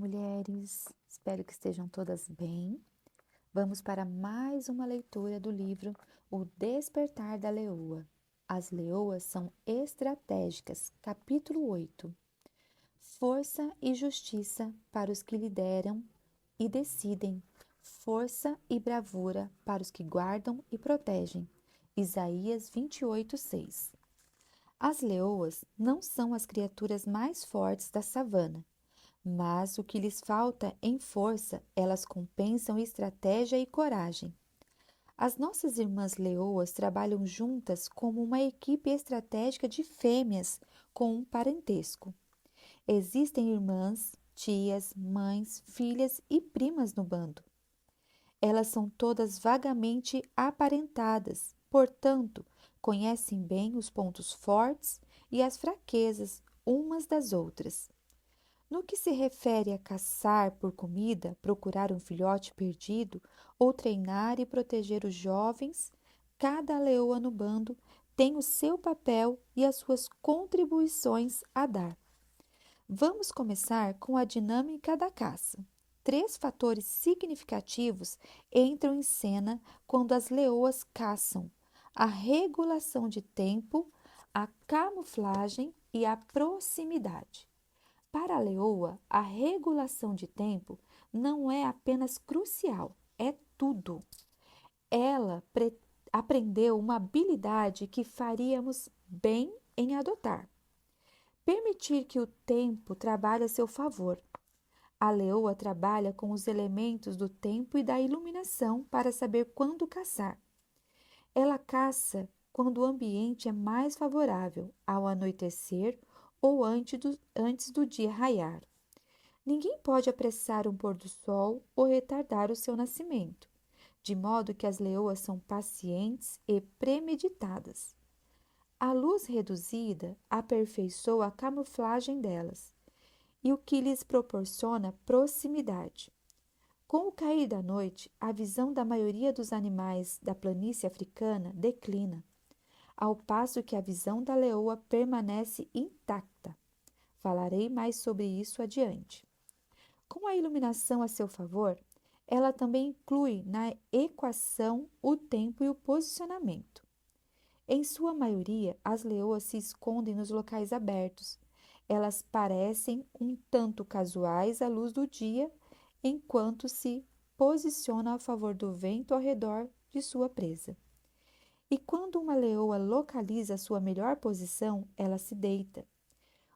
mulheres! Espero que estejam todas bem. Vamos para mais uma leitura do livro O Despertar da Leoa. As leoas são estratégicas, capítulo 8. Força e justiça para os que lideram e decidem, força e bravura para os que guardam e protegem. Isaías 28:6. As leoas não são as criaturas mais fortes da savana, mas o que lhes falta em força, elas compensam em estratégia e coragem. As nossas irmãs leoas trabalham juntas como uma equipe estratégica de fêmeas com um parentesco. Existem irmãs, tias, mães, filhas e primas no bando. Elas são todas vagamente aparentadas, portanto, conhecem bem os pontos fortes e as fraquezas umas das outras. No que se refere a caçar por comida, procurar um filhote perdido ou treinar e proteger os jovens, cada leoa no bando tem o seu papel e as suas contribuições a dar. Vamos começar com a dinâmica da caça. 3 fatores significativos entram em cena quando as leoas caçam: a regulação de tempo, a camuflagem e a proximidade. Para a leoa, a regulação de tempo não é apenas crucial, é tudo. Ela aprendeu uma habilidade que faríamos bem em adotar: permitir que o tempo trabalhe a seu favor. A leoa trabalha com os elementos do tempo e da iluminação para saber quando caçar. Ela caça quando o ambiente é mais favorável, ao anoitecer ou antes do dia raiar. Ninguém pode apressar um pôr do sol ou retardar o seu nascimento, de modo que as leoas são pacientes e premeditadas. A luz reduzida aperfeiçoa a camuflagem delas, e o que lhes proporciona proximidade. Com o cair da noite, a visão da maioria dos animais da planície africana declina, ao passo que a visão da leoa permanece intacta. Falarei mais sobre isso adiante. Com a iluminação a seu favor, ela também inclui na equação o tempo e o posicionamento. Em sua maioria, as leoas se escondem nos locais abertos. Elas parecem um tanto casuais à luz do dia, enquanto se posicionam a favor do vento ao redor de sua presa. E quando uma leoa localiza sua melhor posição, ela se deita.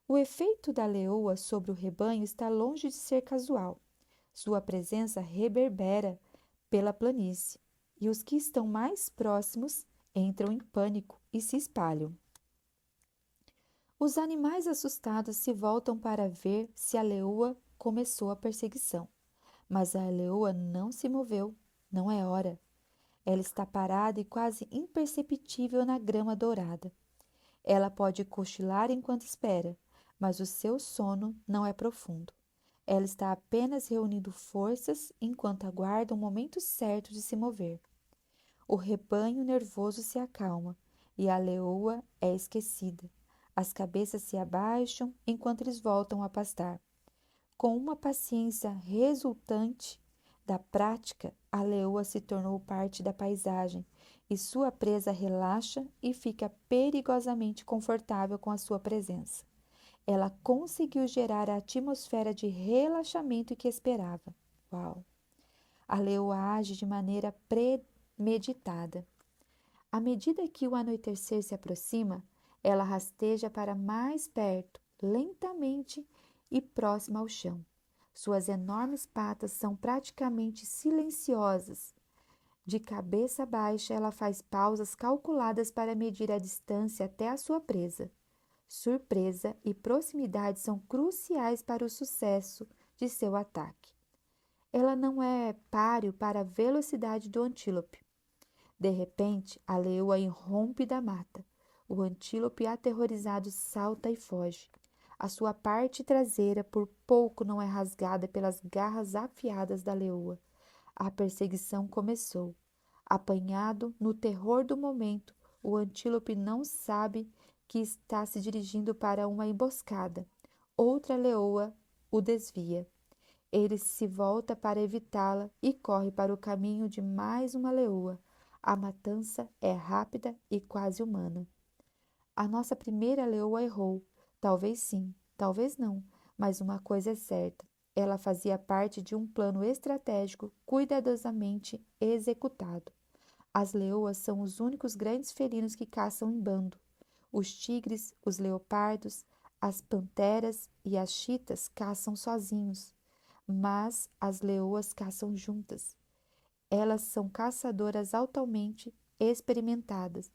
O efeito da leoa sobre o rebanho está longe de ser casual. Sua presença reverbera pela planície, e os que estão mais próximos entram em pânico e se espalham. Os animais assustados se voltam para ver se a leoa começou a perseguição. Mas a leoa não se moveu, não é hora. Ela está parada e quase imperceptível na grama dourada. Ela pode cochilar enquanto espera, mas o seu sono não é profundo. Ela está apenas reunindo forças enquanto aguarda o momento certo de se mover. O rebanho nervoso se acalma e a leoa é esquecida. As cabeças se abaixam enquanto eles voltam a pastar. Com uma paciência resultante da prática, a leoa se tornou parte da paisagem e sua presa relaxa e fica perigosamente confortável com a sua presença. Ela conseguiu gerar a atmosfera de relaxamento que esperava. Uau! A leoa age de maneira premeditada. À medida que o anoitecer se aproxima, ela rasteja para mais perto, lentamente e próxima ao chão. Suas enormes patas são praticamente silenciosas. De cabeça baixa, ela faz pausas calculadas para medir a distância até a sua presa. Surpresa e proximidade são cruciais para o sucesso de seu ataque. Ela não é páreo para a velocidade do antílope. De repente, a leoa irrompe da mata. O antílope aterrorizado salta e foge. A sua parte traseira por pouco não é rasgada pelas garras afiadas da leoa. A perseguição começou. Apanhado no terror do momento, o antílope não sabe que está se dirigindo para uma emboscada. Outra leoa o desvia. Ele se volta para evitá-la e corre para o caminho de mais uma leoa. A matança é rápida e quase humana. A nossa primeira leoa errou. Talvez sim, talvez não, mas uma coisa é certa. Ela fazia parte de um plano estratégico cuidadosamente executado. As leoas são os únicos grandes felinos que caçam em bando. Os tigres, os leopardos, as panteras e as chitas caçam sozinhos, mas as leoas caçam juntas. Elas são caçadoras altamente experimentadas.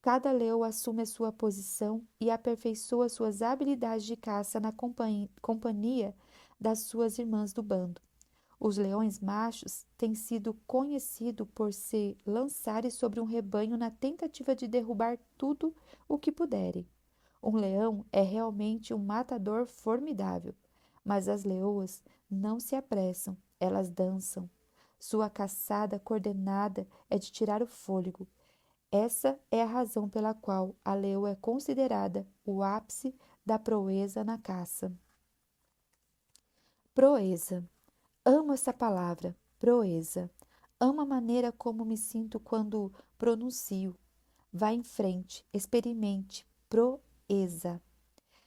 Cada leoa assume a sua posição e aperfeiçoa suas habilidades de caça na companhia das suas irmãs do bando. Os leões machos têm sido conhecidos por se lançarem sobre um rebanho na tentativa de derrubar tudo o que puderem. Um leão é realmente um matador formidável, mas as leoas não se apressam, elas dançam. Sua caçada coordenada é de tirar o fôlego. Essa é a razão pela qual a leoa é considerada o ápice da proeza na caça. Proeza. Amo essa palavra, proeza. Amo a maneira como me sinto quando pronuncio. Vá em frente, experimente, proeza.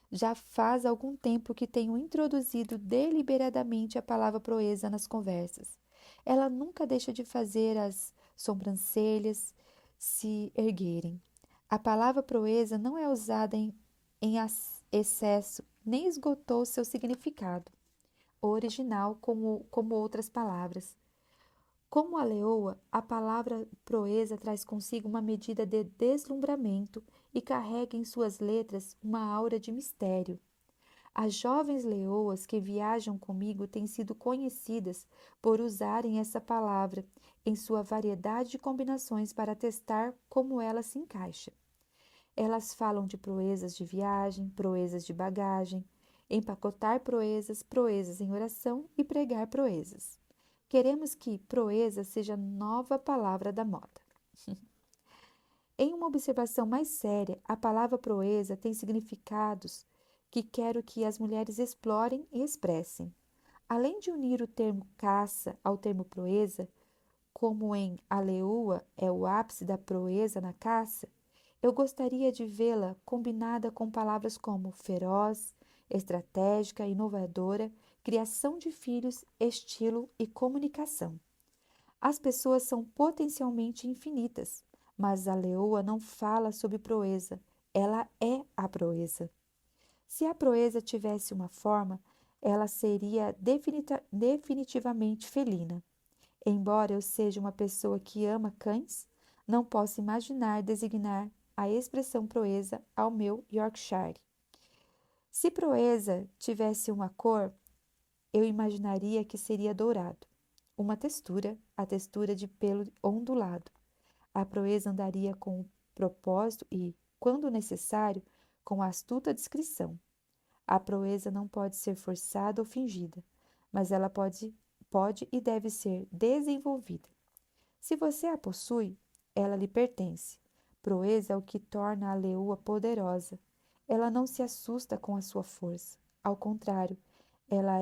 Já faz algum tempo que tenho introduzido deliberadamente a palavra proeza nas conversas. Ela nunca deixa de fazer as sobrancelhas se erguerem. A palavra proeza não é usada excesso, nem esgotou seu significado original como outras palavras. Como a leoa, a palavra proeza traz consigo uma medida de deslumbramento e carrega em suas letras uma aura de mistério. As jovens leoas que viajam comigo têm sido conhecidas por usarem essa palavra em sua variedade de combinações para testar como ela se encaixa. Elas falam de proezas de viagem, proezas de bagagem, empacotar proezas, proezas em oração e pregar proezas. Queremos que proeza seja a nova palavra da moda. Em uma observação mais séria, a palavra proeza tem significados que quero que as mulheres explorem e expressem. Além de unir o termo caça ao termo proeza, como em a leoa é o ápice da proeza na caça, eu gostaria de vê-la combinada com palavras como feroz, estratégica, inovadora, criação de filhos, estilo e comunicação. As pessoas são potencialmente infinitas, mas a leoa não fala sobre proeza, ela é a proeza. Se a proeza tivesse uma forma, ela seria definitivamente felina. Embora eu seja uma pessoa que ama cães, não posso imaginar designar a expressão proeza ao meu Yorkshire. Se proeza tivesse uma cor, eu imaginaria que seria dourado. Uma textura, a textura de pelo ondulado. A proeza andaria com propósito e, quando necessário, com astuta discrição. A proeza não pode ser forçada ou fingida, mas ela pode e deve ser desenvolvida. Se você a possui, ela lhe pertence. Proeza é o que torna a leoa poderosa. Ela não se assusta com a sua força. Ao contrário, ela,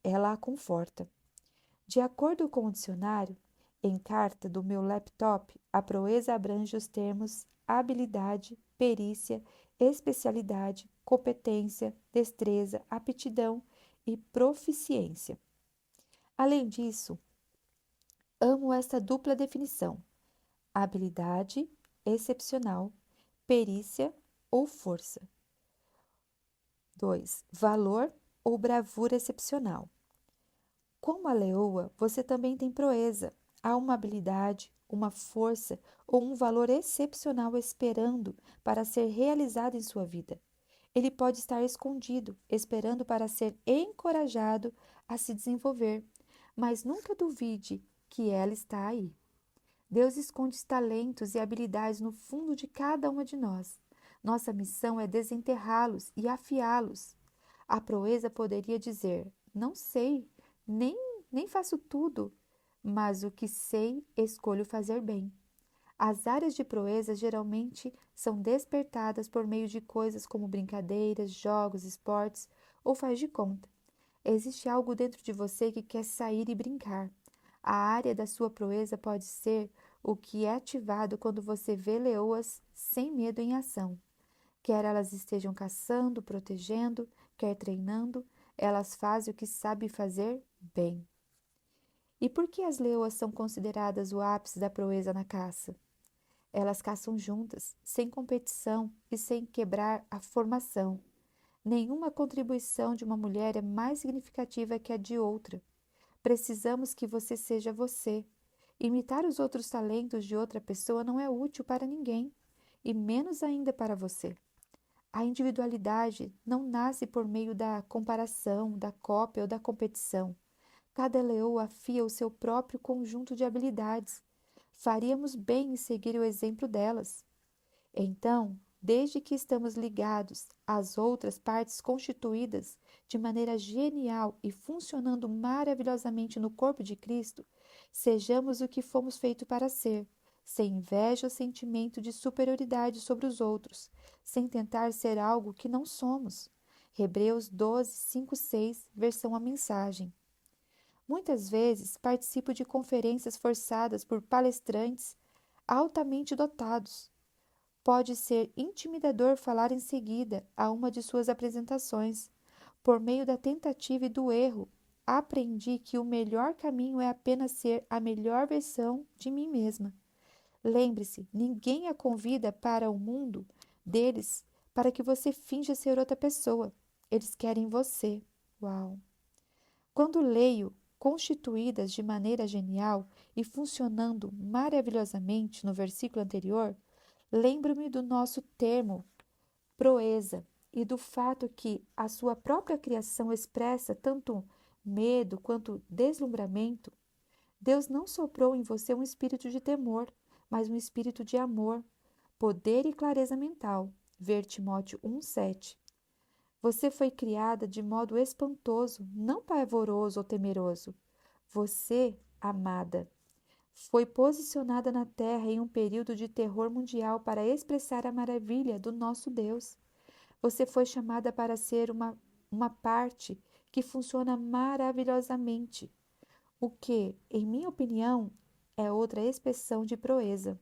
ela a conforta. De acordo com o dicionário, em carta do meu laptop, a proeza abrange os termos habilidade, perícia, especialidade, competência, destreza, aptidão e proficiência. Além disso, amo esta dupla definição: habilidade excepcional, perícia ou força. 2. Valor ou bravura excepcional. Como a leoa, você também tem proeza. Há uma habilidade, uma força ou um valor excepcional esperando para ser realizado em sua vida. Ele pode estar escondido, esperando para ser encorajado a se desenvolver, mas nunca duvide que ela está aí. Deus esconde talentos e habilidades no fundo de cada uma de nós. Nossa missão é desenterrá-los e afiá-los. A proeza poderia dizer: não sei, nem, nem faço tudo, mas o que sei, escolho fazer bem. As áreas de proeza geralmente são despertadas por meio de coisas como brincadeiras, jogos, esportes ou faz de conta. Existe algo dentro de você que quer sair e brincar. A área da sua proeza pode ser o que é ativado quando você vê leoas sem medo em ação. Quer elas estejam caçando, protegendo, quer treinando, elas fazem o que sabem fazer bem. E por que as leoas são consideradas o ápice da proeza na caça? Elas caçam juntas, sem competição e sem quebrar a formação. Nenhuma contribuição de uma mulher é mais significativa que a de outra. Precisamos que você seja você. Imitar os outros talentos de outra pessoa não é útil para ninguém, e menos ainda para você. A individualidade não nasce por meio da comparação, da cópia ou da competição. Cada leoa afia o seu próprio conjunto de habilidades. Faríamos bem em seguir o exemplo delas. Então, desde que estamos ligados às outras partes constituídas de maneira genial e funcionando maravilhosamente no corpo de Cristo, sejamos o que fomos feitos para ser, sem inveja ou sentimento de superioridade sobre os outros, sem tentar ser algo que não somos. Hebreus 12, 5, 6, versão A Mensagem. Muitas vezes participo de conferências forçadas por palestrantes altamente dotados. Pode ser intimidador falar em seguida a uma de suas apresentações. Por meio da tentativa e do erro, aprendi que o melhor caminho é apenas ser a melhor versão de mim mesma. Lembre-se, ninguém a convida para o mundo deles para que você finja ser outra pessoa. Eles querem você. Uau! Quando leio constituídas de maneira genial e funcionando maravilhosamente no versículo anterior, lembro-me do nosso termo proeza e do fato que a sua própria criação expressa tanto medo quanto deslumbramento. Deus não soprou em você um espírito de temor, mas um espírito de amor, poder e clareza mental. Ver Timóteo 1,7. Você foi criada de modo espantoso, não pavoroso ou temeroso. Você, amada, foi posicionada na Terra em um período de terror mundial para expressar a maravilha do nosso Deus. Você foi chamada para ser uma parte que funciona maravilhosamente, o que, em minha opinião, é outra expressão de proeza.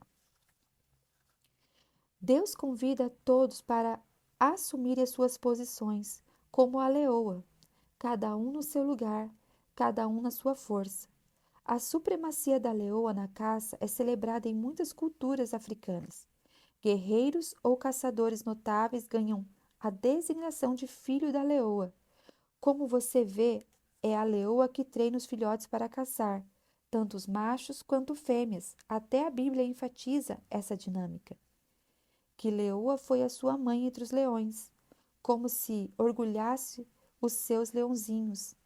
Deus convida todos para assumir as suas posições, como a leoa, cada um no seu lugar, cada um na sua força. A supremacia da leoa na caça é celebrada em muitas culturas africanas. Guerreiros ou caçadores notáveis ganham a designação de filho da leoa. Como você vê, é a leoa que treina os filhotes para caçar, tanto os machos quanto fêmeas. Até a Bíblia enfatiza essa dinâmica. Que leoa foi a sua mãe entre os leões, como se orgulhasse os seus leãozinhos.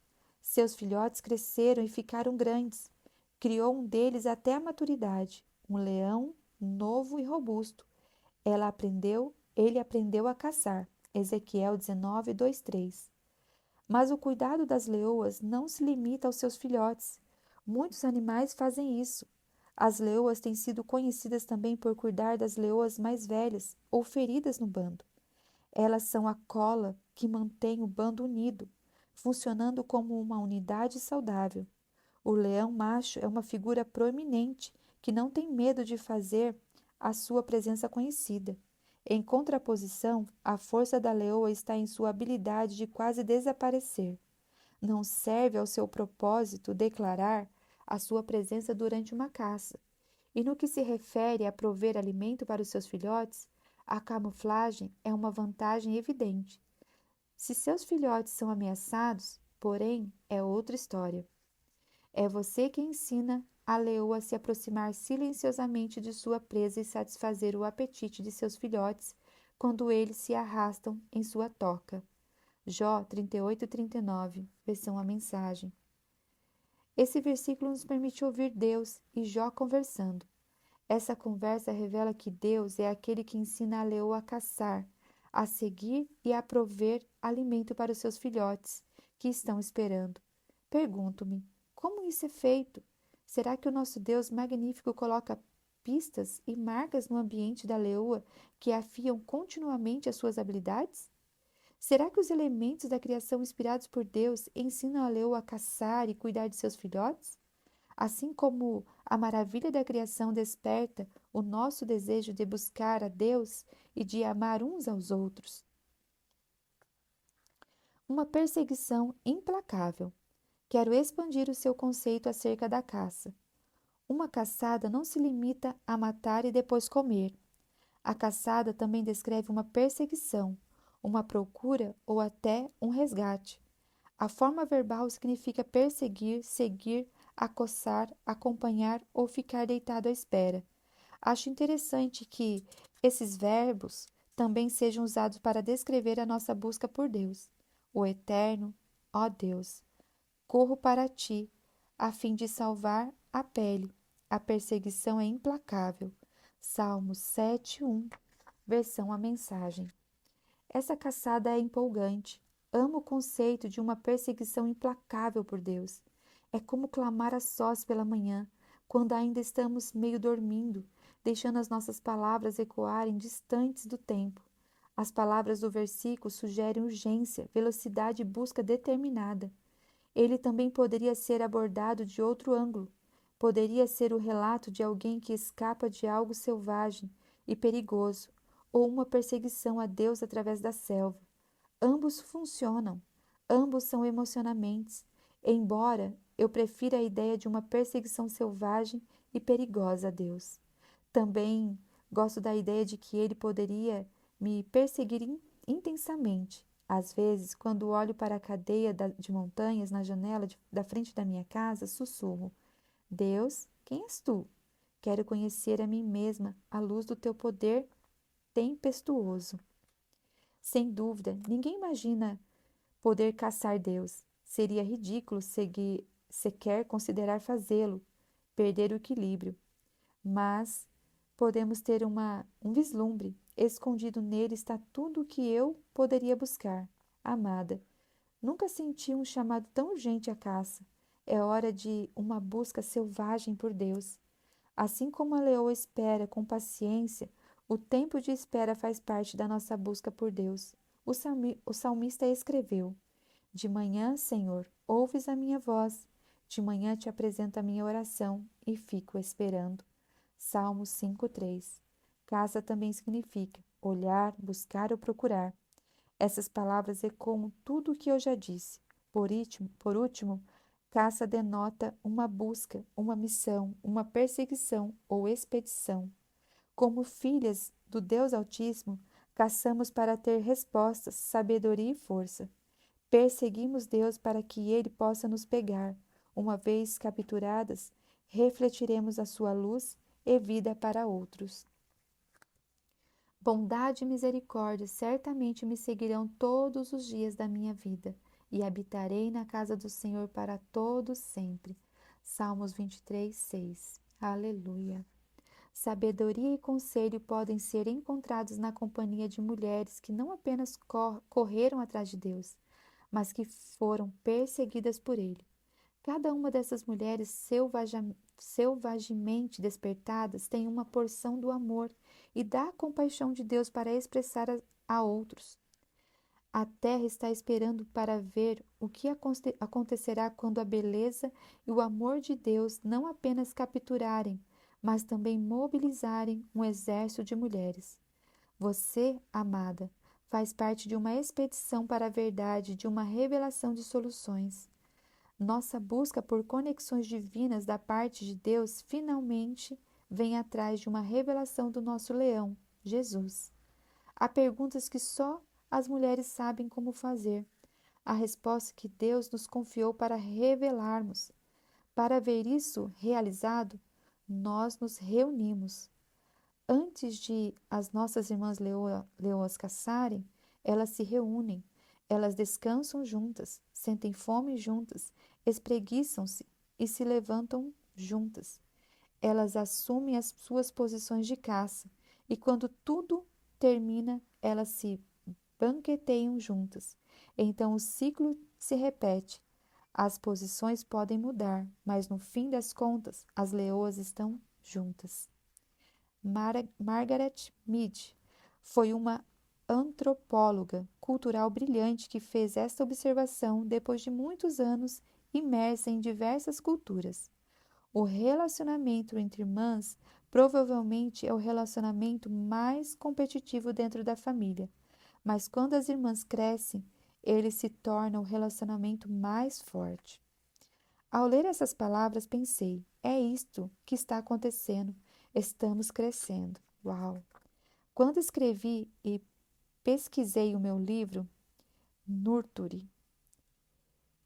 Seus filhotes cresceram e ficaram grandes. Criou um deles até a maturidade, um leão novo e robusto. Ele aprendeu a caçar. Ezequiel 19, 2, 3. Mas o cuidado das leoas não se limita aos seus filhotes. Muitos animais fazem isso. As leoas têm sido conhecidas também por cuidar das leoas mais velhas ou feridas no bando. Elas são a cola que mantém o bando unido, funcionando como uma unidade saudável. O leão macho é uma figura proeminente que não tem medo de fazer a sua presença conhecida. Em contraposição, a força da leoa está em sua habilidade de quase desaparecer. Não serve ao seu propósito declarar a sua presença durante uma caça. E no que se refere a prover alimento para os seus filhotes, a camuflagem é uma vantagem evidente. Se seus filhotes são ameaçados, porém, é outra história. É você quem ensina a leoa a se aproximar silenciosamente de sua presa e satisfazer o apetite de seus filhotes quando eles se arrastam em sua toca. Jó 38 e 39, versão A Mensagem. Esse versículo nos permite ouvir Deus e Jó conversando. Essa conversa revela que Deus é aquele que ensina a leoa a caçar, a seguir e a prover alimento para os seus filhotes, que estão esperando. Pergunto-me, como isso é feito? Será que o nosso Deus magnífico coloca pistas e marcas no ambiente da leoa que afiam continuamente as suas habilidades? Será que os elementos da criação inspirados por Deus ensinam a leoa a caçar e cuidar de seus filhotes? Assim como a maravilha da criação desperta o nosso desejo de buscar a Deus e de amar uns aos outros. Uma perseguição implacável. Quero expandir o seu conceito acerca da caça. Uma caçada não se limita a matar e depois comer. A caçada também descreve uma perseguição, uma procura ou até um resgate. A forma verbal significa perseguir, seguir, acossar, acompanhar ou ficar deitado à espera. Acho interessante que esses verbos também sejam usados para descrever a nossa busca por Deus. O Eterno, ó Deus, corro para ti, a fim de salvar a pele. A perseguição é implacável. Salmos 7:1, versão A Mensagem. Essa caçada é empolgante. Amo o conceito de uma perseguição implacável por Deus. É como clamar a sós pela manhã, quando ainda estamos meio dormindo, deixando as nossas palavras ecoarem distantes do tempo. As palavras do versículo sugerem urgência, velocidade e busca determinada. Ele também poderia ser abordado de outro ângulo. Poderia ser o relato de alguém que escapa de algo selvagem e perigoso, ou uma perseguição a Deus através da selva. Ambos funcionam, ambos são emocionamentos, embora eu prefira a ideia de uma perseguição selvagem e perigosa a Deus. Também gosto da ideia de que ele poderia me perseguir intensamente. Às vezes, quando olho para a cadeia de montanhas na janela da frente da minha casa, sussurro: Deus, quem és tu? Quero conhecer a mim mesma à luz do teu poder tempestuoso. Sem dúvida, ninguém imagina poder caçar Deus. Seria ridículo sequer considerar fazê-lo, perder o equilíbrio. Mas podemos ter um vislumbre. Escondido nele está tudo o que eu poderia buscar. Amada, nunca senti um chamado tão urgente à caça. É hora de uma busca selvagem por Deus. Assim como a leoa espera com paciência, o tempo de espera faz parte da nossa busca por Deus. O salmista escreveu: De manhã, Senhor, ouves a minha voz. De manhã te apresento a minha oração e fico esperando. Salmos 5:3. Caça também significa olhar, buscar ou procurar. Essas palavras ecoam tudo o que eu já disse. Por último, caça denota uma busca, uma missão, uma perseguição ou expedição. Como filhas do Deus Altíssimo, caçamos para ter respostas, sabedoria e força. Perseguimos Deus para que Ele possa nos pegar. Uma vez capturadas, refletiremos a sua luz e vida para outros. Bondade e misericórdia certamente me seguirão todos os dias da minha vida, e habitarei na casa do Senhor para todos sempre. Salmos 23:6. Aleluia. Sabedoria e conselho podem ser encontrados na companhia de mulheres que não apenas correram atrás de Deus, mas que foram perseguidas por Ele. Cada uma dessas mulheres selvagemente despertadas tem uma porção do amor e da compaixão de Deus para expressar a outros. A terra está esperando para ver o que acontecerá quando a beleza e o amor de Deus não apenas capturarem, mas também mobilizarem um exército de mulheres. Você, amada, faz parte de uma expedição para a verdade, de uma revelação de soluções. Nossa busca por conexões divinas da parte de Deus finalmente vem atrás de uma revelação do nosso leão, Jesus. Há perguntas que só as mulheres sabem como fazer. A resposta que Deus nos confiou para revelarmos. Para ver isso realizado, nós nos reunimos. Antes de as nossas irmãs leoas caçarem, elas se reúnem, elas descansam juntas, sentem fome juntas, espreguiçam-se e se levantam juntas. Elas assumem as suas posições de caça e, quando tudo termina, elas se banqueteiam juntas. Então o ciclo se repete. As posições podem mudar, mas no fim das contas, as leoas estão juntas. Margaret Mead foi uma antropóloga cultural brilhante que fez esta observação depois de muitos anos imersa em diversas culturas. O relacionamento entre irmãs provavelmente é o relacionamento mais competitivo dentro da família, mas quando as irmãs crescem, ele se torna o relacionamento mais forte. Ao ler essas palavras, pensei: é isto que está acontecendo. Estamos crescendo. Uau! Quando escrevi e pesquisei o meu livro, Nurture,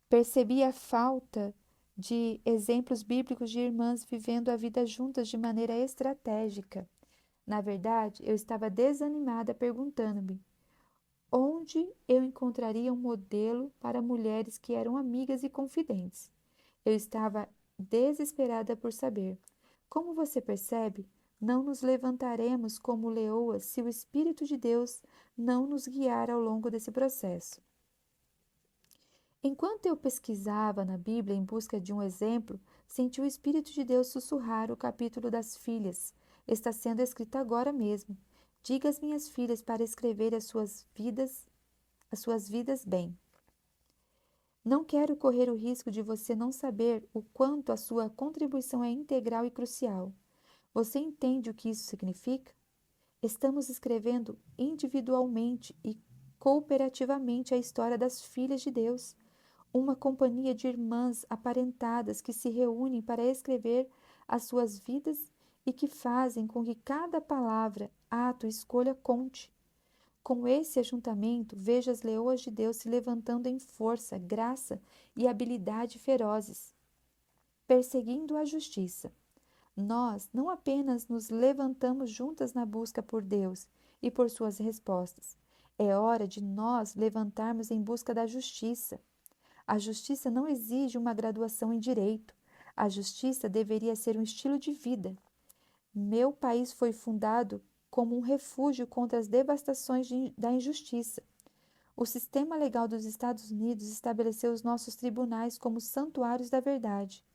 percebi a falta de exemplos bíblicos de irmãs vivendo a vida juntas de maneira estratégica. Na verdade, eu estava desanimada perguntando-me onde eu encontraria um modelo para mulheres que eram amigas e confidentes. Eu estava desesperada por saber. Como você percebe, não nos levantaremos como leoas se o Espírito de Deus não nos guiar ao longo desse processo. Enquanto eu pesquisava na Bíblia em busca de um exemplo, senti o Espírito de Deus sussurrar o capítulo das filhas. Está sendo escrito agora mesmo. Diga às minhas filhas para escrever as suas vidas bem. Não quero correr o risco de você não saber o quanto a sua contribuição é integral e crucial. Você entende o que isso significa? Estamos escrevendo individualmente e cooperativamente a história das filhas de Deus, uma companhia de irmãs aparentadas que se reúnem para escrever as suas vidas e que fazem com que cada palavra, ato e escolha conte. Com esse ajuntamento, vejo as leoas de Deus se levantando em força, graça e habilidade ferozes, perseguindo a justiça. Nós não apenas nos levantamos juntas na busca por Deus e por suas respostas. É hora de nós levantarmos em busca da justiça. A justiça não exige uma graduação em direito. A justiça deveria ser um estilo de vida. Meu país foi fundado como um refúgio contra as devastações da injustiça. O sistema legal dos Estados Unidos estabeleceu os nossos tribunais como santuários da verdade.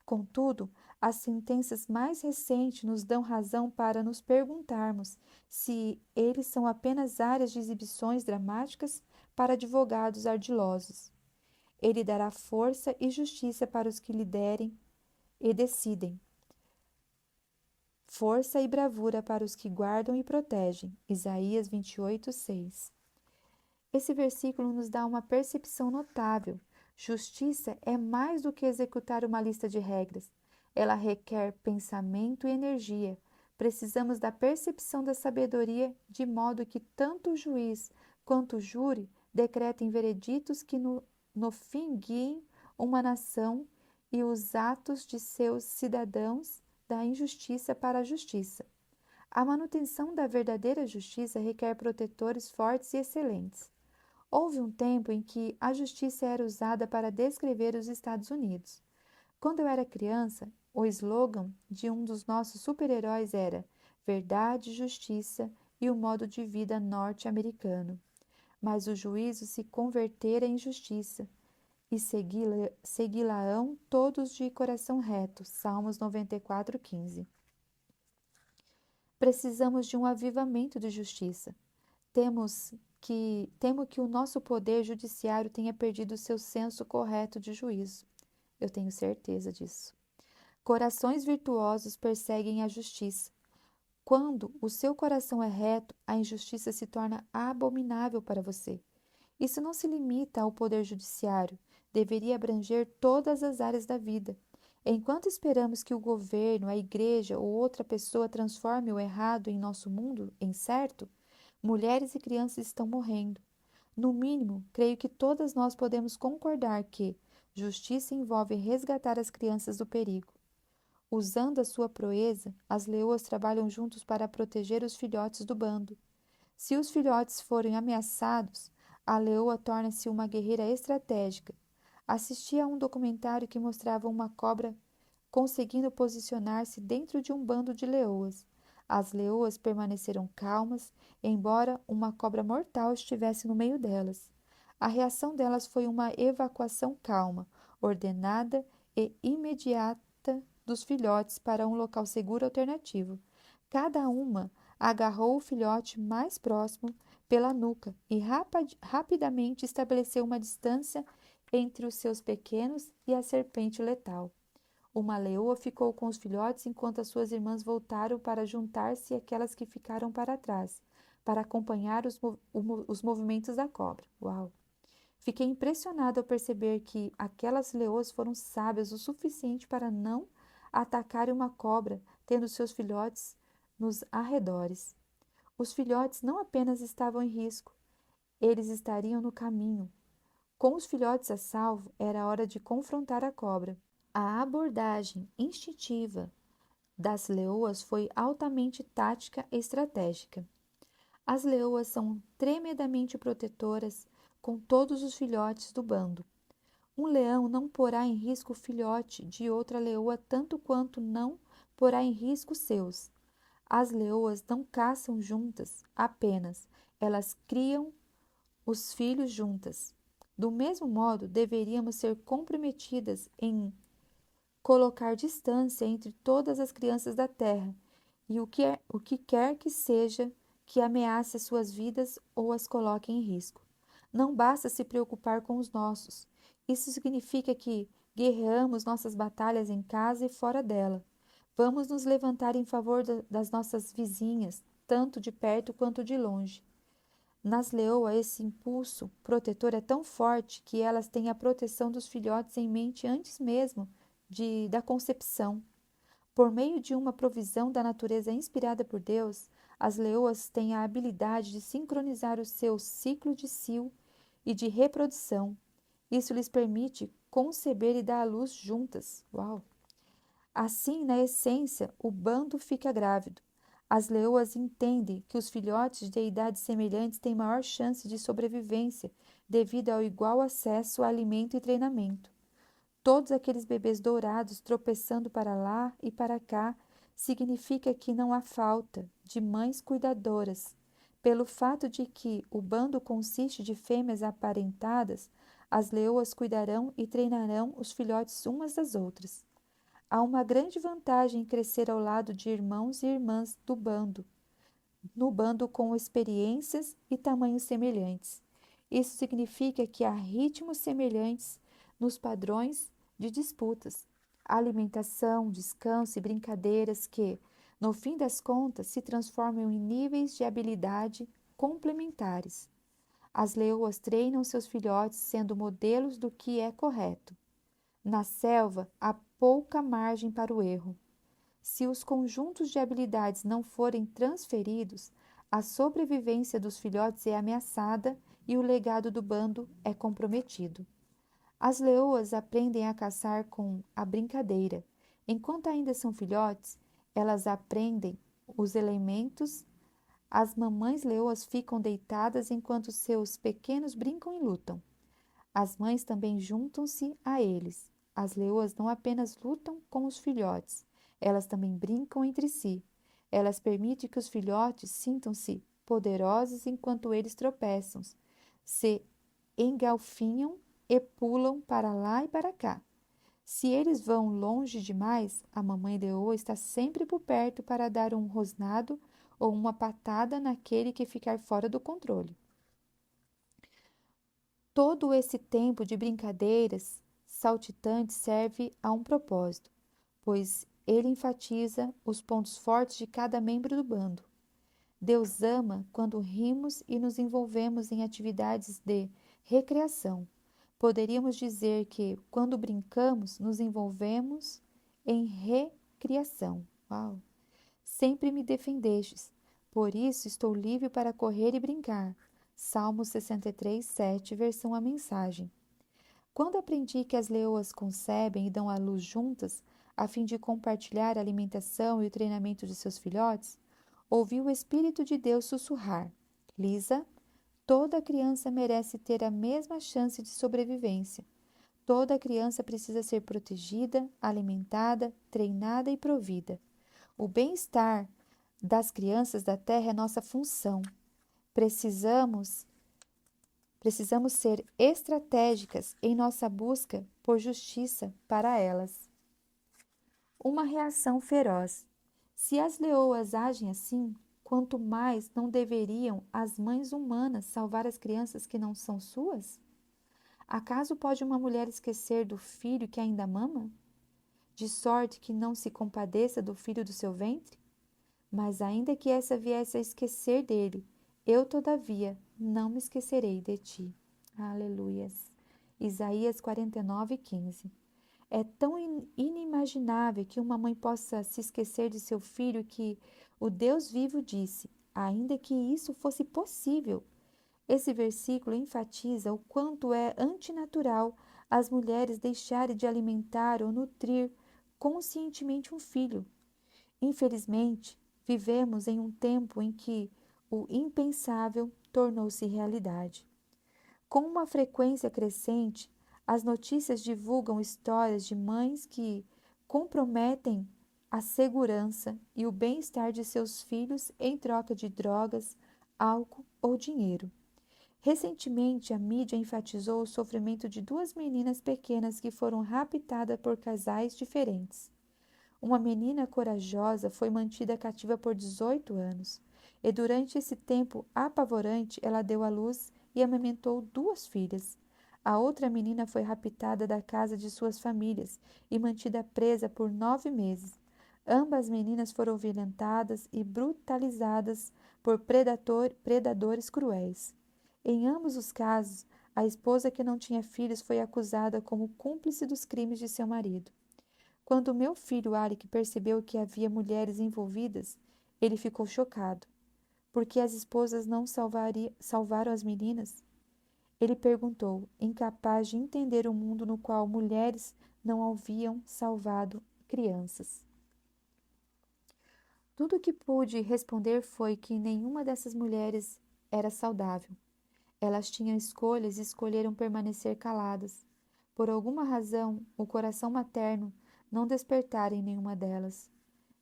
Contudo, as sentenças mais recentes nos dão razão para nos perguntarmos se eles são apenas áreas de exibições dramáticas para advogados ardilosos. Ele dará força e justiça para os que liderem e decidem. Força e bravura para os que guardam e protegem. Isaías 28, 6. Esse versículo nos dá uma percepção notável. Justiça é mais do que executar uma lista de regras. Ela requer pensamento e energia. Precisamos da percepção da sabedoria, de modo que tanto o juiz quanto o júri decretem vereditos que no fim guiem uma nação e os atos de seus cidadãos da injustiça para a justiça. A manutenção da verdadeira justiça requer protetores fortes e excelentes. Houve um tempo em que a justiça era usada para descrever os Estados Unidos. Quando eu era criança, o slogan de um dos nossos super-heróis era Verdade, Justiça e o modo de vida norte-americano. Mas o juízo se convertera em justiça, e segui-la-ão todos de coração reto. Salmos 94, 15. Precisamos de um avivamento de justiça. Temo que o nosso poder judiciário tenha perdido seu senso correto de juízo. Eu tenho certeza disso. Corações virtuosos perseguem a justiça. Quando o seu coração é reto, a injustiça se torna abominável para você. Isso não se limita ao poder judiciário, deveria abranger todas as áreas da vida. Enquanto esperamos que o governo, a igreja ou outra pessoa transforme o errado em nosso mundo em certo, mulheres e crianças estão morrendo. No mínimo, creio que todas nós podemos concordar que justiça envolve resgatar as crianças do perigo. Usando a sua proeza, as leoas trabalham juntos para proteger os filhotes do bando. Se os filhotes forem ameaçados, a leoa torna-se uma guerreira estratégica. Assisti a um documentário que mostrava uma cobra conseguindo posicionar-se dentro de um bando de leoas. As leoas permaneceram calmas, embora uma cobra mortal estivesse no meio delas. A reação delas foi uma evacuação calma, ordenada e imediata dos filhotes para um local seguro alternativo. Cada uma agarrou o filhote mais próximo, pela nuca e rapidamente estabeleceu uma distância entre os seus pequenos e a serpente letal. Uma leoa ficou com os filhotes enquanto as suas irmãs voltaram para juntar-se àquelas que ficaram para trás, para acompanhar os movimentos da cobra. Uau! Fiquei impressionado ao perceber que aquelas leoas foram sábias o suficiente para não atacarem uma cobra, tendo seus filhotes nos arredores. Os filhotes não apenas estavam em risco, eles estariam no caminho. Com os filhotes a salvo, era hora de confrontar a cobra. A abordagem instintiva das leoas foi altamente tática e estratégica. As leoas são tremendamente protetoras com todos os filhotes do bando. Um leão não porá em risco o filhote de outra leoa tanto quanto não porá em risco os seus. As leoas não caçam juntas apenas, elas criam os filhos juntas. Do mesmo modo, deveríamos ser comprometidas em colocar distância entre todas as crianças da terra e o que quer que seja que ameace as suas vidas ou as coloque em risco. Não basta se preocupar com os nossos. Isso significa que guerreamos nossas batalhas em casa e fora dela. Vamos nos levantar em favor das nossas vizinhas, tanto de perto quanto de longe. Nas leoas, esse impulso protetor é tão forte que elas têm a proteção dos filhotes em mente antes mesmo da concepção. Por meio de uma provisão da natureza inspirada por Deus, as leoas têm a habilidade de sincronizar o seu ciclo de cio e de reprodução. Isso lhes permite conceber e dar à luz juntas. Uau! Assim, na essência, o bando fica grávido. As leoas entendem que os filhotes de idades semelhantes têm maior chance de sobrevivência devido ao igual acesso a alimento e treinamento. Todos aqueles bebês dourados tropeçando para lá e para cá significa que não há falta de mães cuidadoras. Pelo fato de que o bando consiste de fêmeas aparentadas, as leoas cuidarão e treinarão os filhotes umas das outras. Há uma grande vantagem em crescer ao lado de irmãos e irmãs do bando, no bando com experiências e tamanhos semelhantes. Isso significa que há ritmos semelhantes nos padrões de disputas, alimentação, descanso e brincadeiras que, no fim das contas, se transformam em níveis de habilidade complementares. As leoas treinam seus filhotes sendo modelos do que é correto. Na selva, há pouca margem para o erro. Se os conjuntos de habilidades não forem transferidos, a sobrevivência dos filhotes é ameaçada e o legado do bando é comprometido. As leoas aprendem a caçar com a brincadeira. Enquanto ainda são filhotes, elas aprendem os elementos. As mamães leoas ficam deitadas enquanto seus pequenos brincam e lutam. As mães também juntam-se a eles. As leoas não apenas lutam com os filhotes, elas também brincam entre si. Elas permitem que os filhotes sintam-se poderosos enquanto eles tropeçam, se engalfinham e pulam para lá e para cá. Se eles vão longe demais, a mamãe leoa está sempre por perto para dar um rosnado ou uma patada naquele que ficar fora do controle. Todo esse tempo de brincadeiras saltitantes serve a um propósito, pois ele enfatiza os pontos fortes de cada membro do bando. Deus ama quando rimos e nos envolvemos em atividades de recreação. Poderíamos dizer que, quando brincamos, nos envolvemos em recriação. Uau! Sempre me defendestes, por isso estou livre para correr e brincar. Salmo 63, 7, versão A Mensagem. Quando aprendi que as leoas concebem e dão à luz juntas, a fim de compartilhar a alimentação e o treinamento de seus filhotes, ouvi o Espírito de Deus sussurrar: Lisa, toda criança merece ter a mesma chance de sobrevivência. Toda criança precisa ser protegida, alimentada, treinada e provida. O bem-estar das crianças da Terra é nossa função. Precisamos ser estratégicas em nossa busca por justiça para elas. Uma reação feroz. Se as leoas agem assim, quanto mais não deveriam as mães humanas salvar as crianças que não são suas? Acaso pode uma mulher esquecer do filho que ainda mama? De sorte que não se compadeça do filho do seu ventre? Mas ainda que essa viesse a esquecer dele, eu, todavia, não me esquecerei de ti. Aleluias. Isaías 49:15. É tão inimaginável que uma mãe possa se esquecer de seu filho que o Deus vivo disse, ainda que isso fosse possível. Esse versículo enfatiza o quanto é antinatural as mulheres deixarem de alimentar ou nutrir conscientemente um filho. Infelizmente, vivemos em um tempo em que o impensável tornou-se realidade. Com uma frequência crescente, as notícias divulgam histórias de mães que comprometem a segurança e o bem-estar de seus filhos em troca de drogas, álcool ou dinheiro. Recentemente, a mídia enfatizou o sofrimento de duas meninas pequenas que foram raptadas por casais diferentes. Uma menina corajosa foi mantida cativa por 18 anos, e durante esse tempo apavorante ela deu à luz e amamentou duas filhas. A outra menina foi raptada da casa de suas famílias e mantida presa por 9 meses. Ambas meninas foram violentadas e brutalizadas por predadores cruéis. Em ambos os casos, a esposa que não tinha filhos foi acusada como cúmplice dos crimes de seu marido. Quando meu filho Alec percebeu que havia mulheres envolvidas, ele ficou chocado. Por que as esposas não salvaram as meninas? Ele perguntou, incapaz de entender o mundo no qual mulheres não haviam salvado crianças. Tudo o que pude responder foi que nenhuma dessas mulheres era saudável. Elas tinham escolhas e escolheram permanecer caladas. Por alguma razão, o coração materno não despertara em nenhuma delas.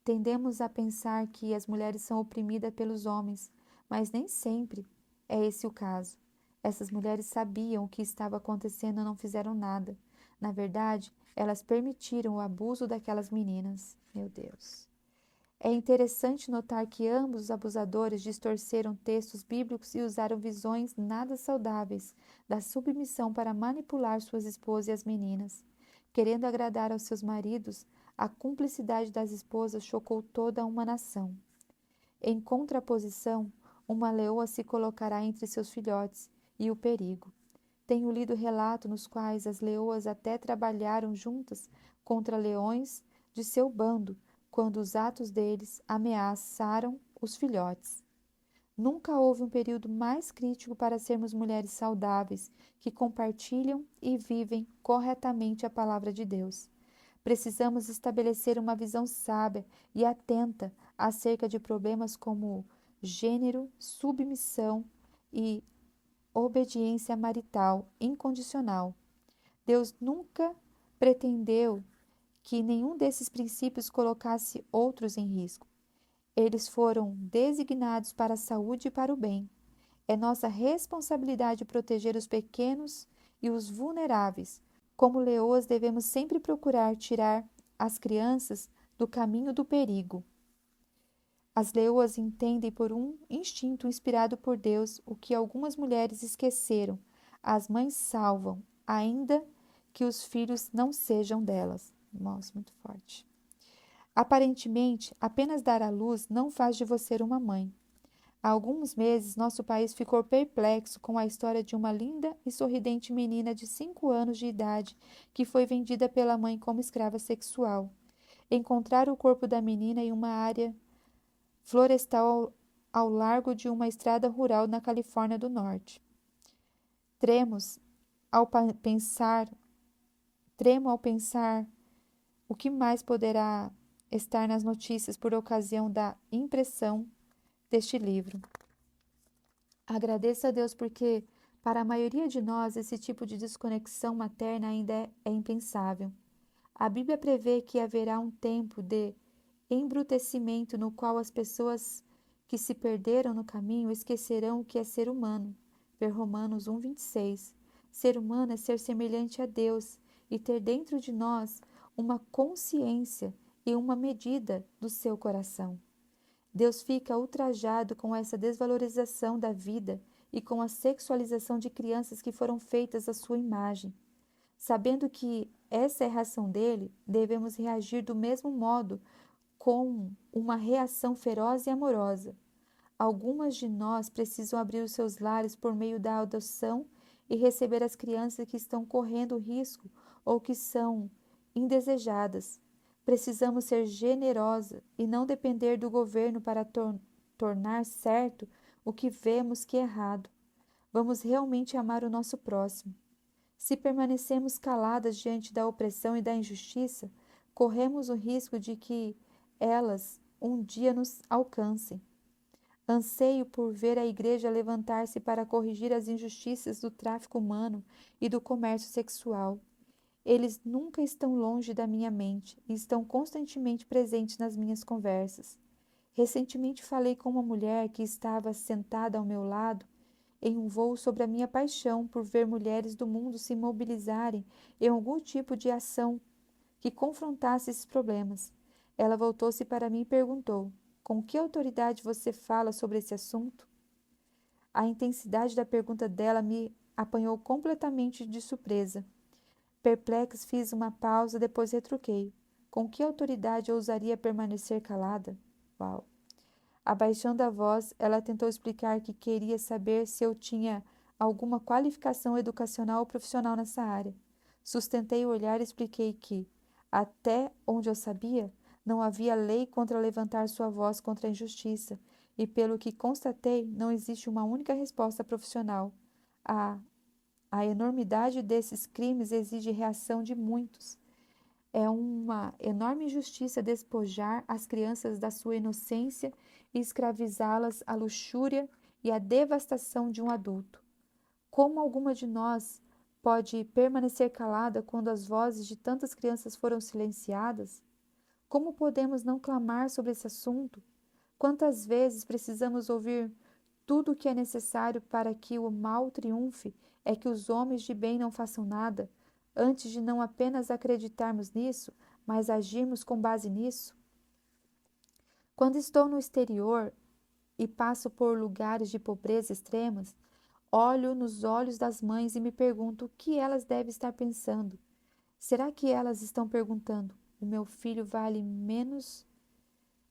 Tendemos a pensar que as mulheres são oprimidas pelos homens, mas nem sempre é esse o caso. Essas mulheres sabiam o que estava acontecendo e não fizeram nada. Na verdade, elas permitiram o abuso daquelas meninas. Meu Deus. É interessante notar que ambos os abusadores distorceram textos bíblicos e usaram visões nada saudáveis da submissão para manipular suas esposas e as meninas. Querendo agradar aos seus maridos, a cumplicidade das esposas chocou toda uma nação. Em contraposição, uma leoa se colocará entre seus filhotes e o perigo. Tenho lido relatos nos quais as leoas até trabalharam juntas contra leões de seu bando, quando os atos deles ameaçaram os filhotes. Nunca houve um período mais crítico para sermos mulheres saudáveis, que compartilham e vivem corretamente a palavra de Deus. Precisamos estabelecer uma visão sábia e atenta acerca de problemas como gênero, submissão e obediência marital incondicional. Deus nunca pretendeu que nenhum desses princípios colocasse outros em risco. Eles foram designados para a saúde e para o bem. É nossa responsabilidade proteger os pequenos e os vulneráveis. Como leoas, devemos sempre procurar tirar as crianças do caminho do perigo. As leoas entendem por um instinto inspirado por Deus o que algumas mulheres esqueceram. As mães salvam, ainda que os filhos não sejam delas. Nossa, muito forte. Aparentemente, apenas dar à luz não faz de você uma mãe. Há alguns meses, nosso país ficou perplexo com a história de uma linda e sorridente menina de 5 anos de idade que foi vendida pela mãe como escrava sexual. Encontraram o corpo da menina em uma área florestal ao largo de uma estrada rural na Califórnia do Norte. Ao pensar, tremo ao pensar o que mais poderá estar nas notícias por ocasião da impressão deste livro. Agradeço a Deus porque, para a maioria de nós, esse tipo de desconexão materna ainda é impensável. A Bíblia prevê que haverá um tempo de embrutecimento no qual as pessoas que se perderam no caminho esquecerão o que é ser humano. Ver Romanos 1:26. Ser humano é ser semelhante a Deus e ter dentro de nós uma consciência e uma medida do seu coração. Deus fica ultrajado com essa desvalorização da vida e com a sexualização de crianças que foram feitas à sua imagem. Sabendo que essa é a reação dele, devemos reagir do mesmo modo, com uma reação feroz e amorosa. Algumas de nós precisam abrir os seus lares por meio da adoção e receber as crianças que estão correndo risco ou que são indesejadas. Precisamos ser generosa e não depender do governo para tornar certo o que vemos que é errado. Vamos realmente amar o nosso próximo. Se permanecemos caladas diante da opressão e da injustiça, corremos o risco de que elas um dia nos alcancem. Anseio por ver a Igreja levantar-se para corrigir as injustiças do tráfico humano e do comércio sexual. Eles nunca estão longe da minha mente e estão constantemente presentes nas minhas conversas. Recentemente falei com uma mulher que estava sentada ao meu lado em um voo sobre a minha paixão por ver mulheres do mundo se mobilizarem em algum tipo de ação que confrontasse esses problemas. Ela voltou-se para mim e perguntou: com que autoridade você fala sobre esse assunto? A intensidade da pergunta dela me apanhou completamente de surpresa. Perplexa, fiz uma pausa, depois retruquei: com que autoridade ousaria permanecer calada? Uau! Abaixando a voz, ela tentou explicar que queria saber se eu tinha alguma qualificação educacional ou profissional nessa área. Sustentei o olhar e expliquei que, até onde eu sabia, não havia lei contra levantar sua voz contra a injustiça, e pelo que constatei, não existe uma única resposta profissional. A enormidade desses crimes exige reação de muitos. É uma enorme injustiça despojar as crianças da sua inocência e escravizá-las à luxúria e à devastação de um adulto. Como alguma de nós pode permanecer calada quando as vozes de tantas crianças foram silenciadas? Como podemos não clamar sobre esse assunto? Quantas vezes precisamos ouvir tudo o que é necessário para que o mal triunfe é que os homens de bem não façam nada, antes de não apenas acreditarmos nisso, mas agirmos com base nisso? Quando estou no exterior e passo por lugares de pobreza extremas, olho nos olhos das mães e me pergunto o que elas devem estar pensando. Será que elas estão perguntando: o meu filho vale menos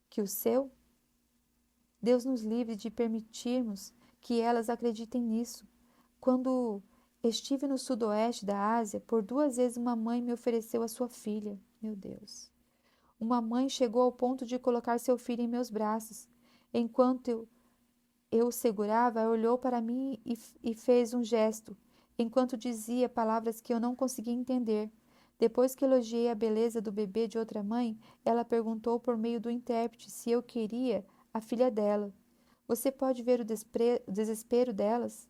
que o seu? Deus nos livre de permitirmos que elas acreditem nisso. Quando estive no sudoeste da Ásia, por 2 vezes uma mãe me ofereceu a sua filha. Meu Deus! Uma mãe chegou ao ponto de colocar seu filho em meus braços. Enquanto eu o segurava, olhou para mim e fez um gesto, enquanto dizia palavras que eu não conseguia entender. Depois que elogiei a beleza do bebê de outra mãe, ela perguntou por meio do intérprete se eu queria a filha dela. Você pode ver o desespero delas?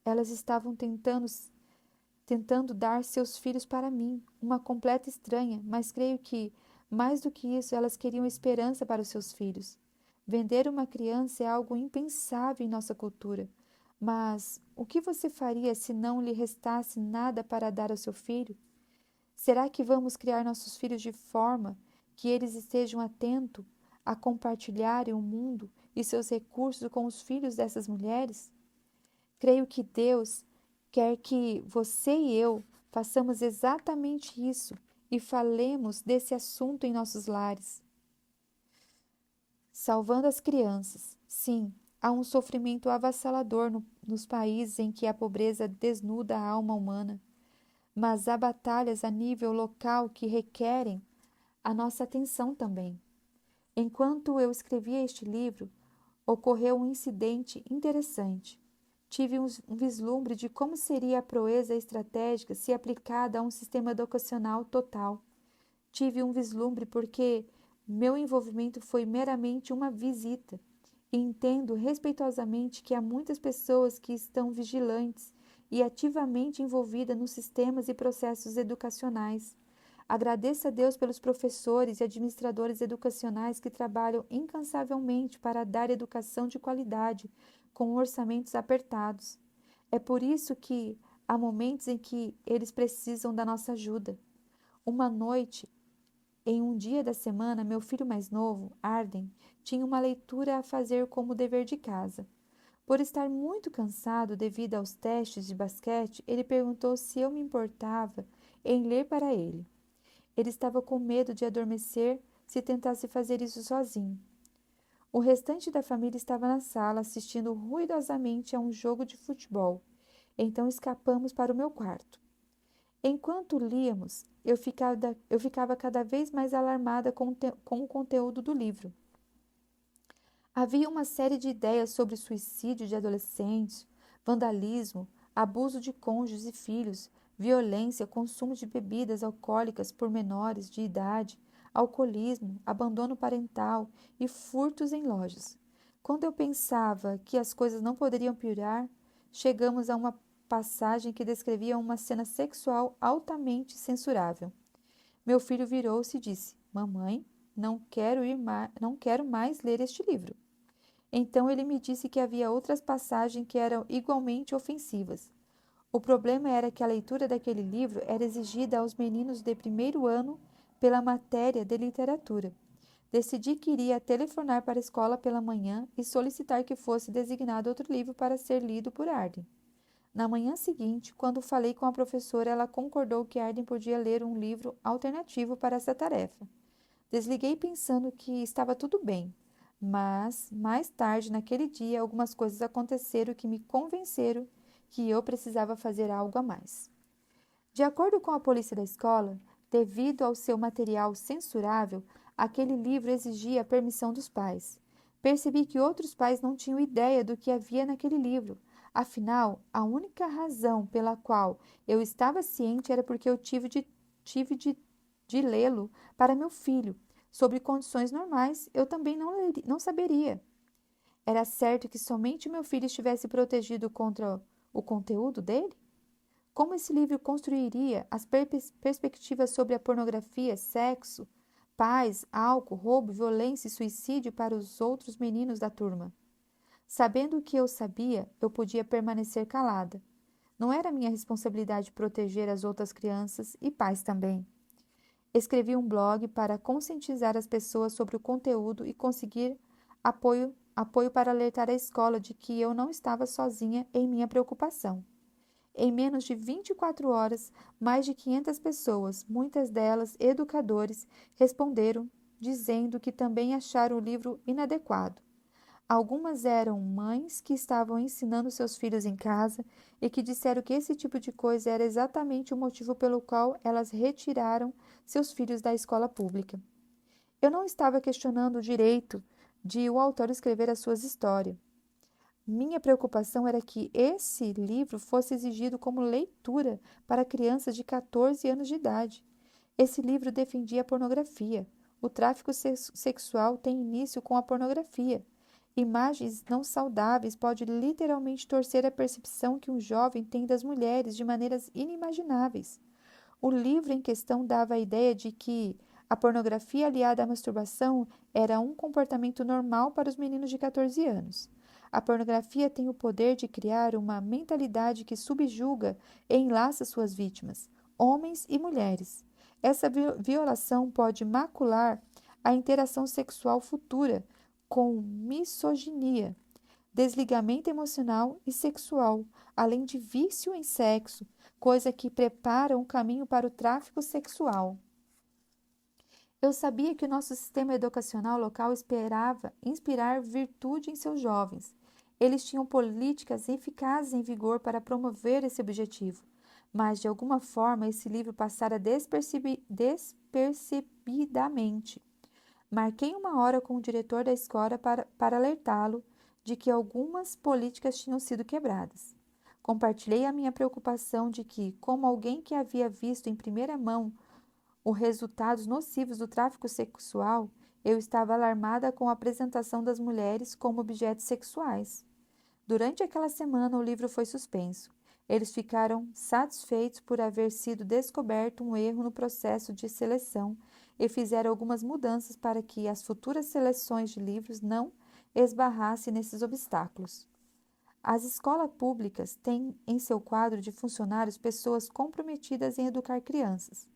Elas estavam tentando dar seus filhos para mim, uma completa estranha, mas creio que, mais do que isso, elas queriam esperança para os seus filhos. Vender uma criança é algo impensável em nossa cultura. Mas o que você faria se não lhe restasse nada para dar ao seu filho? Será que vamos criar nossos filhos de forma que eles estejam atentos a compartilharem o mundo e seus recursos com os filhos dessas mulheres? Creio que Deus quer que você e eu façamos exatamente isso e falemos desse assunto em nossos lares. Salvando as crianças. Sim, há um sofrimento avassalador nos países em que a pobreza desnuda a alma humana, mas há batalhas a nível local que requerem a nossa atenção também. Enquanto eu escrevia este livro, ocorreu um incidente interessante. Tive um vislumbre de como seria a proeza estratégica se aplicada a um sistema educacional total. Tive um vislumbre porque meu envolvimento foi meramente uma visita, e entendo respeitosamente que há muitas pessoas que estão vigilantes e ativamente envolvidas nos sistemas e processos educacionais. Agradeço a Deus pelos professores e administradores educacionais que trabalham incansavelmente para dar educação de qualidade, com orçamentos apertados. É por isso que há momentos em que eles precisam da nossa ajuda. Uma noite, Em um dia da semana, meu filho mais novo, Arden, tinha uma leitura a fazer como dever de casa. Por estar muito cansado devido aos testes de basquete, ele perguntou se eu me importava em ler para ele. Ele estava com medo de adormecer se tentasse fazer isso sozinho. O restante da família estava na sala assistindo ruidosamente a um jogo de futebol. Então escapamos para o meu quarto. Enquanto líamos, eu ficava cada vez mais alarmada com o conteúdo do livro. Havia uma série de ideias sobre suicídio de adolescentes, vandalismo, abuso de cônjuges e filhos, violência, consumo de bebidas alcoólicas por menores de idade, alcoolismo, abandono parental e furtos em lojas. Quando eu pensava que as coisas não poderiam piorar, chegamos a uma passagem que descrevia uma cena sexual altamente censurável. Meu filho virou-se e disse: Mamãe, não quero mais ler este livro. Então ele me disse que havia outras passagens que eram igualmente ofensivas. O problema era que a leitura daquele livro era exigida aos meninos de primeiro ano pela matéria de literatura. Decidi que iria telefonar para a escola pela manhã e solicitar que fosse designado outro livro para ser lido por Arden. Na manhã seguinte, quando falei com a professora, ela concordou que Arden podia ler um livro alternativo para essa tarefa. Desliguei pensando que estava tudo bem, mas mais tarde naquele dia algumas coisas aconteceram que me convenceram que eu precisava fazer algo a mais. De acordo com a polícia da escola, devido ao seu material censurável, aquele livro exigia a permissão dos pais. Percebi que outros pais não tinham ideia do que havia naquele livro. Afinal, a única razão pela qual eu estava ciente era porque eu tive de lê-lo para meu filho. Sobre condições normais, eu também não saberia. Era certo que somente meu filho estivesse protegido contra o conteúdo dele? Como esse livro construiria as perspectivas sobre a pornografia, sexo, paz, álcool, roubo, violência e suicídio para os outros meninos da turma? Sabendo o que eu sabia, eu podia permanecer calada. Não era minha responsabilidade proteger as outras crianças e pais também. Escrevi um blog para conscientizar as pessoas sobre o conteúdo e conseguir apoio para alertar a escola de que eu não estava sozinha em minha preocupação. Em menos de 24 horas, mais de 500 pessoas, muitas delas educadores, responderam dizendo que também acharam o livro inadequado. Algumas eram mães que estavam ensinando seus filhos em casa e que disseram que esse tipo de coisa era exatamente o motivo pelo qual elas retiraram seus filhos da escola pública. Eu não estava questionando o direito de o autor escrever as suas histórias. Minha preocupação era que esse livro fosse exigido como leitura para crianças de 14 anos de idade. Esse livro defendia a pornografia. O tráfico sexual tem início com a pornografia. Imagens não saudáveis podem literalmente torcer a percepção que um jovem tem das mulheres de maneiras inimagináveis. O livro em questão dava a ideia de que a pornografia aliada à masturbação era um comportamento normal para os meninos de 14 anos. A pornografia tem o poder de criar uma mentalidade que subjuga e enlaça suas vítimas, homens e mulheres. Essa violação pode macular a interação sexual futura com misoginia, desligamento emocional e sexual, além de vício em sexo, coisa que prepara um caminho para o tráfico sexual. Eu sabia que o nosso sistema educacional local esperava inspirar virtude em seus jovens. Eles tinham políticas eficazes em vigor para promover esse objetivo, mas de alguma forma esse livro passara despercebidamente. Marquei uma hora com o diretor da escola para alertá-lo de que algumas políticas tinham sido quebradas. Compartilhei a minha preocupação de que, como alguém que havia visto em primeira mão os resultados nocivos do tráfico sexual, eu estava alarmada com a apresentação das mulheres como objetos sexuais. Durante aquela semana, o livro foi suspenso. Eles ficaram satisfeitos por haver sido descoberto um erro no processo de seleção e fizeram algumas mudanças para que as futuras seleções de livros não esbarrassem nesses obstáculos. As escolas públicas têm em seu quadro de funcionários pessoas comprometidas em educar crianças.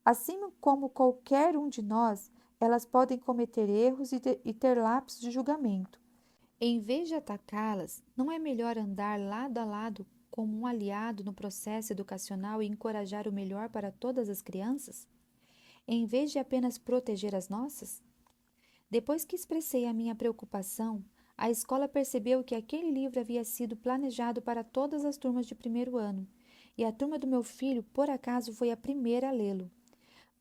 Assim como qualquer um de nós, elas podem cometer erros e ter lapsos de julgamento. Em vez de atacá-las, não é melhor andar lado a lado como um aliado no processo educacional e encorajar o melhor para todas as crianças, em vez de apenas proteger as nossas? Depois que expressei a minha preocupação, a escola percebeu que aquele livro havia sido planejado para todas as turmas de primeiro ano, e a turma do meu filho, por acaso, foi a primeira a lê-lo.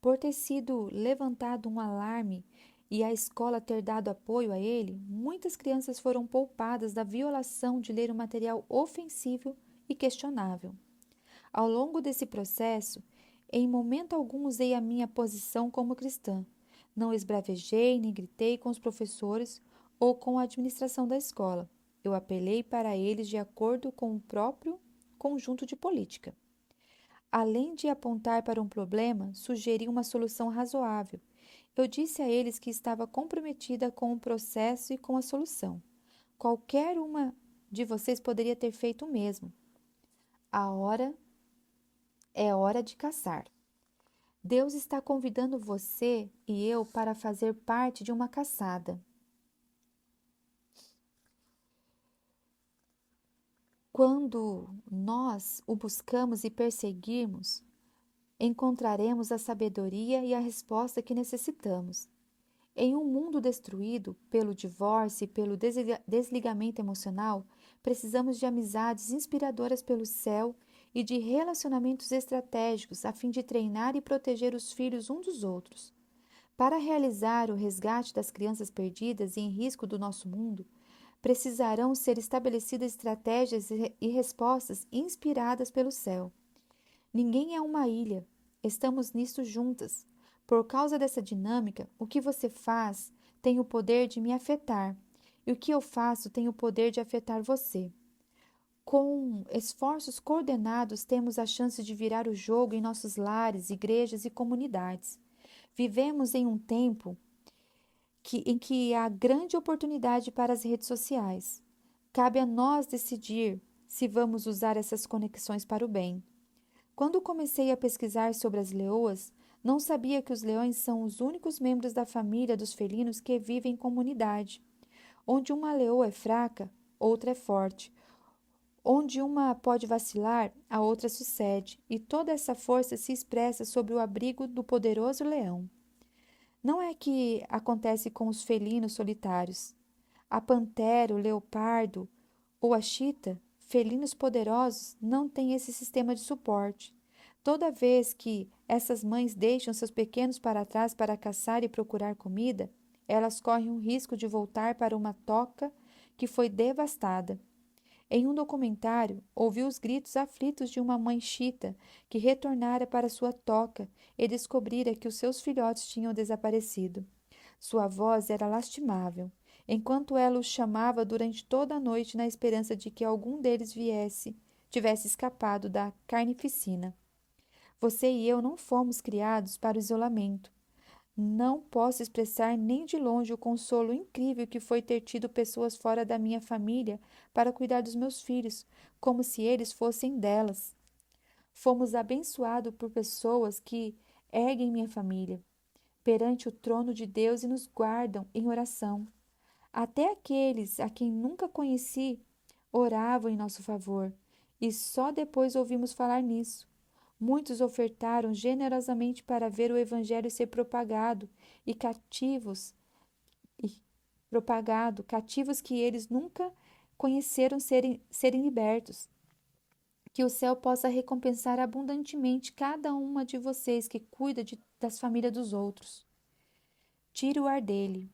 Por ter sido levantado um alarme e a escola ter dado apoio a ele, muitas crianças foram poupadas da violação de ler um material ofensivo e questionável. Ao longo desse processo, em momento algum usei a minha posição como cristã. Não esbravejei nem gritei com os professores ou com a administração da escola. Eu apelei para eles de acordo com o próprio conjunto de política. Além de apontar para um problema, sugeri uma solução razoável. Eu disse a eles que estava comprometida com o processo e com a solução. Qualquer uma de vocês poderia ter feito o mesmo. A hora é hora de caçar. Deus está convidando você e eu para fazer parte de uma caçada. Quando nós o buscamos e perseguirmos, encontraremos a sabedoria e a resposta que necessitamos. Em um mundo destruído pelo divórcio e pelo desligamento emocional, precisamos de amizades inspiradoras pelo céu e de relacionamentos estratégicos a fim de treinar e proteger os filhos uns dos outros. Para realizar o resgate das crianças perdidas e em risco do nosso mundo, precisarão ser estabelecidas estratégias e respostas inspiradas pelo céu. Ninguém é uma ilha, estamos nisto juntas. Por causa dessa dinâmica, o que você faz tem o poder de me afetar, e o que eu faço tem o poder de afetar você. Com esforços coordenados, temos a chance de virar o jogo em nossos lares, igrejas e comunidades. Vivemos em um tempo em que há grande oportunidade para as redes sociais. Cabe a nós decidir se vamos usar essas conexões para o bem. Quando comecei a pesquisar sobre as leoas, não sabia que os leões são os únicos membros da família dos felinos que vivem em comunidade. Onde uma leoa é fraca, outra é forte. Onde uma pode vacilar, a outra sucede, e toda essa força se expressa sob o abrigo do poderoso leão. Não é que acontece com os felinos solitários. A pantera, o leopardo ou a chita, felinos poderosos, não têm esse sistema de suporte. Toda vez que essas mães deixam seus pequenos para trás para caçar e procurar comida, elas correm o risco de voltar para uma toca que foi devastada. Em um documentário, ouvi os gritos aflitos de uma mãe chita que retornara para sua toca e descobrira que os seus filhotes tinham desaparecido. Sua voz era lastimável, enquanto ela os chamava durante toda a noite na esperança de que algum deles tivesse escapado da carnificina. Você e eu não fomos criados para o isolamento. Não posso expressar nem de longe o consolo incrível que foi ter tido pessoas fora da minha família para cuidar dos meus filhos, como se eles fossem delas. Fomos abençoados por pessoas que erguem minha família perante o trono de Deus e nos guardam em oração. Até aqueles a quem nunca conheci oravam em nosso favor, e só depois ouvimos falar nisso. Muitos ofertaram generosamente para ver o evangelho ser propagado e cativos que eles nunca conheceram serem libertos. Que o céu possa recompensar abundantemente cada uma de vocês que cuida das famílias dos outros. Tire o ar dele.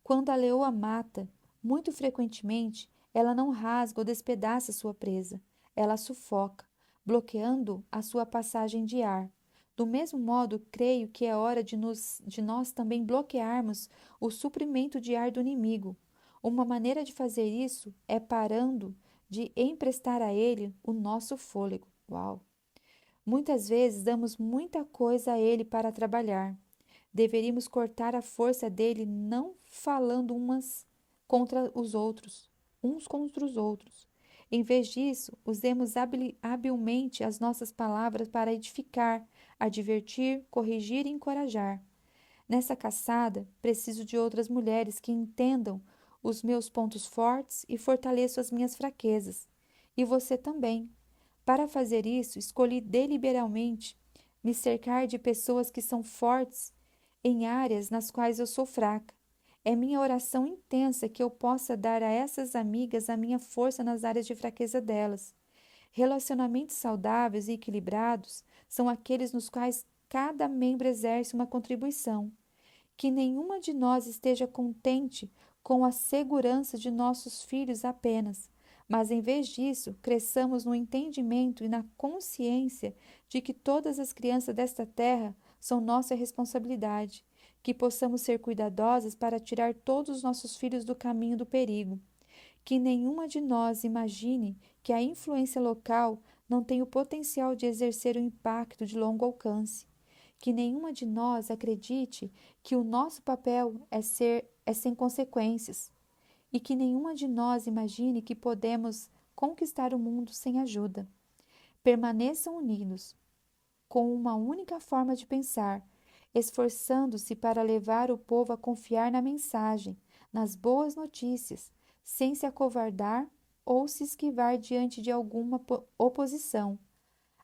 Quando a leoa mata, muito frequentemente, ela não rasga ou despedaça sua presa. Ela a sufoca, bloqueando a sua passagem de ar. Do mesmo modo, creio que é hora de nós também bloquearmos o suprimento de ar do inimigo. Uma maneira de fazer isso é parando de emprestar a ele o nosso fôlego. Uau! Muitas vezes damos muita coisa a ele para trabalhar. Deveríamos cortar a força dele não falando uns contra os outros. Em vez disso, usemos habilmente as nossas palavras para edificar, advertir, corrigir e encorajar. Nessa caçada, preciso de outras mulheres que entendam os meus pontos fortes e fortaleçam as minhas fraquezas. E você também. Para fazer isso, escolhi deliberadamente me cercar de pessoas que são fortes em áreas nas quais eu sou fraca. É minha oração intensa que eu possa dar a essas amigas a minha força nas áreas de fraqueza delas. Relacionamentos saudáveis e equilibrados são aqueles nos quais cada membro exerce uma contribuição. Que nenhuma de nós esteja contente com a segurança de nossos filhos apenas, mas em vez disso, cresçamos no entendimento e na consciência de que todas as crianças desta terra são nossa responsabilidade, que possamos ser cuidadosas para tirar todos os nossos filhos do caminho do perigo. Que nenhuma de nós imagine que a influência local não tem o potencial de exercer um impacto de longo alcance. Que nenhuma de nós acredite que o nosso papel é sem consequências. E que nenhuma de nós imagine que podemos conquistar o mundo sem ajuda. Permaneçam unidos, com uma única forma de pensar, esforçando-se para levar o povo a confiar na mensagem, nas boas notícias, sem se acovardar ou se esquivar diante de alguma oposição.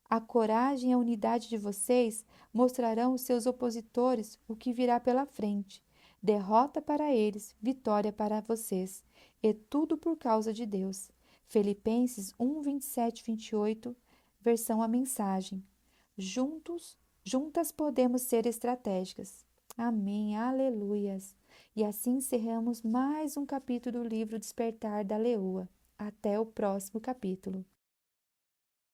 A coragem e a unidade de vocês mostrarão aos seus opositores o que virá pela frente. Derrota para eles, vitória para vocês. E tudo por causa de Deus. Filipenses 1, 27, 28, versão A Mensagem. Juntas podemos ser estratégicas. Amém, aleluias. E assim encerramos mais um capítulo do livro Despertar da Leoa. Até o próximo capítulo.